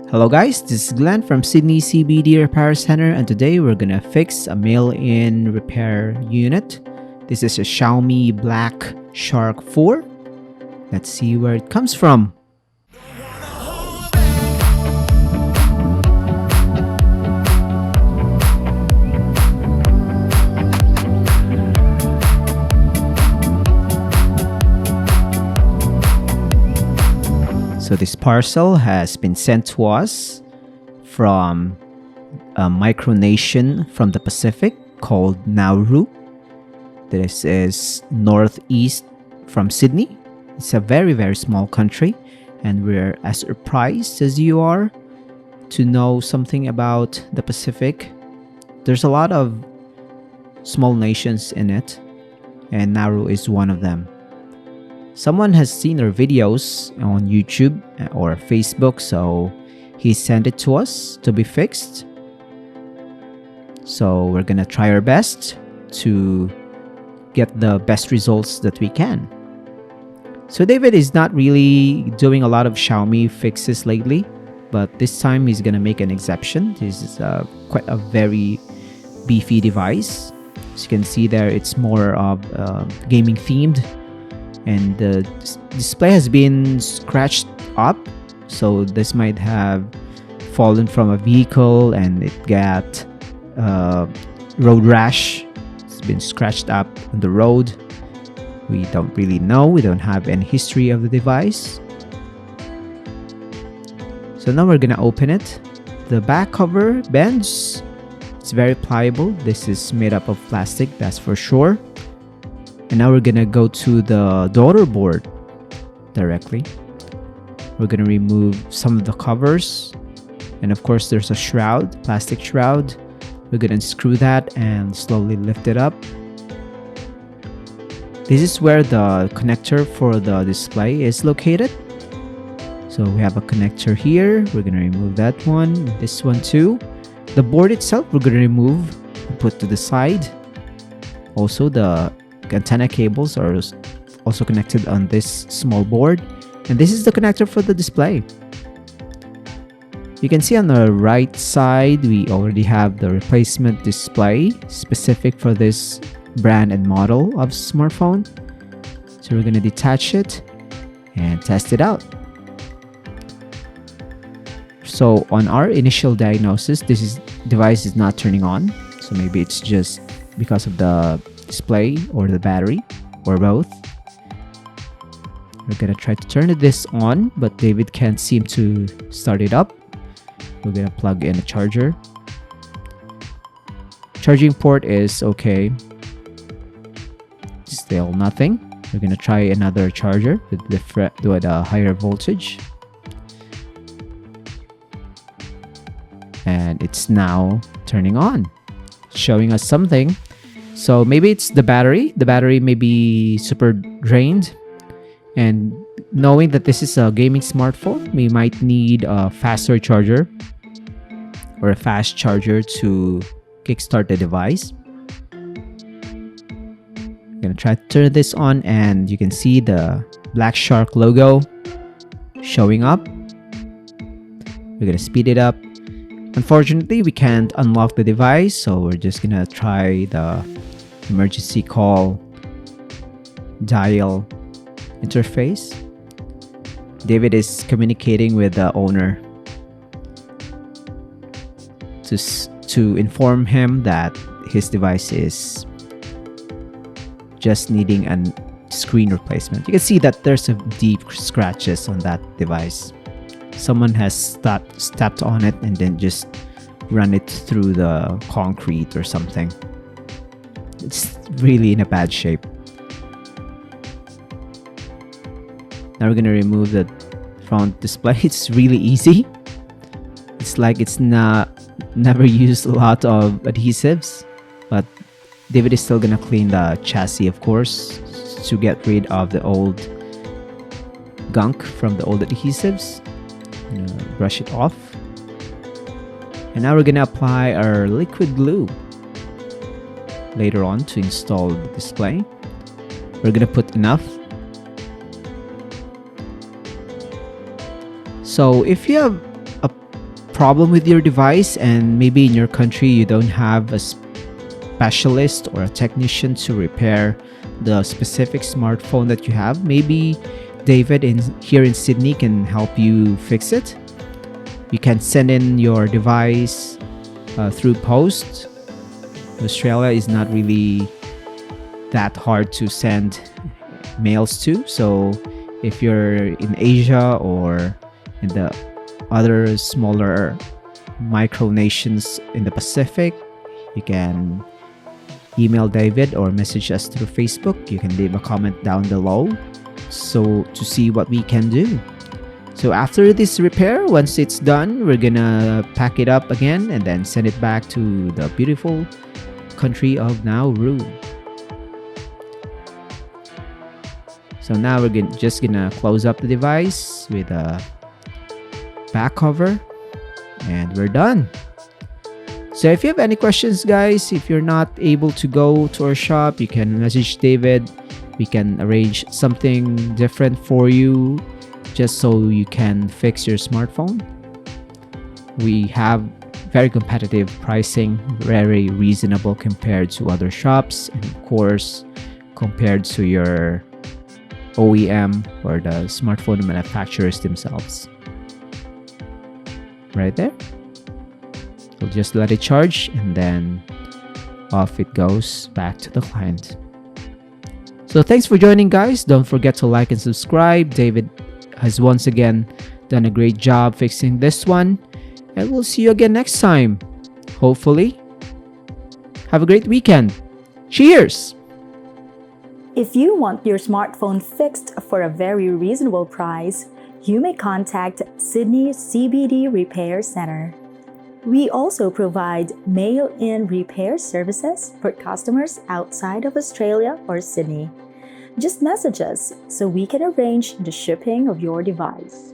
Hello guys, this is Glenn from Sydney CBD Repair Center, and today we're gonna fix a mail-in repair unit. This is a Xiaomi Black Shark 4. Let's see where it comes from. So this parcel has been sent to us from a micronation from the Pacific called NAURU. This is northeast from Sydney. It's a very small country, and we're as surprised as you are to know something about the Pacific. There's a lot of small nations in it, and Nauru is one of them. Someone has seen our videos on YouTube or Facebook, so he sent it to us to be fixed. So we're gonna try our best to get the best results that we can. So David is not really doing a lot of Xiaomi fixes lately, but this time he's gonna make an exception. This is quite a very beefy device. As you can see there, it's more of gaming themed. And the display has been scratched up, so this might have fallen from a vehicle and it got road rash. It's been scratched up on the road. We don't really know. We don't have any history of the device. So now we're gonna open it. The back cover bends. It's very pliable. This is made up of plastic, that's for sure. And now we're gonna go to the daughter board directly. We're gonna remove some of the covers, and of course there's a shroud, plastic shroud. We're gonna unscrew that and slowly lift it up. This is where the connector for the display is located. So we have a connector here. We're gonna remove that one, this one too. The board itself we're gonna remove and put to the side. Also, the antenna cables are also connected on this small board, and this is the connector for the display. You can see on the right side we already have the replacement display specific for this brand and model of smartphone. So we're going to detach it and test it out. So on our initial diagnosis, this device is not turning on, so maybe it's just because of the display or the battery or both. We're gonna try to turn this on, but David can't seem to start it up. We're gonna plug in a charger. Charging port is okay. Still nothing. We're gonna try another charger with a higher voltage. And it's now turning on, showing us something. So maybe it's the battery. The battery may be super drained. And knowing that this is a gaming smartphone, we might need a faster charger or a fast charger to kickstart the device. I'm gonna try to turn this on, and you can see the Black Shark logo showing up. We're gonna speed it up. Unfortunately, we can't unlock the device, so we're just gonna try the emergency call dial interface. David is communicating with the owner to inform him that his device is just needing a screen replacement. You can see that there's a deep scratches on that device. Someone has stepped on it and then just run it through the concrete or something. It's really in a bad shape. Now we're gonna remove the front display. It's really easy. It's like it's never used a lot of adhesives, but David is still gonna clean the chassis, of course, to get rid of the old gunk from the old adhesives. Brush it off. And now we're gonna apply our liquid glue later on to install the display. We're gonna put enough. So if you have problem with your device and maybe in your country you don't have a specialist or a technician to repair the specific smartphone that you have, maybe David here in Sydney can help you fix it. You can send in your device through post. Australia is not really that hard to send mails to, so if you're in Asia or in the other smaller micronations in the Pacific, you can email David or message us through Facebook. You can leave a comment down below so to see what we can do. So after this repair, once it's done, we're gonna pack it up again and then send it back to the beautiful country of NAURU. So now we're just gonna close up the device with a back cover and we're done. So if you have any questions, guys, if you're not able to go to our shop, you can message David. We can arrange something different for you just so you can fix your smartphone. We have very competitive pricing, very reasonable compared to other shops, and of course compared to your OEM or the smartphone manufacturers themselves. Right there. We'll just let it charge and then off it goes back to the client. So thanks for joining, guys. Don't forget to like and subscribe. David has once again done a great job fixing this one, and we'll see you again next time, hopefully. Have a great weekend. Cheers! If you want your smartphone fixed for a very reasonable price, you may contact Sydney CBD Repair Center. We also provide mail-in repair services for customers outside of Australia or Sydney. Just message us so we can arrange the shipping of your device.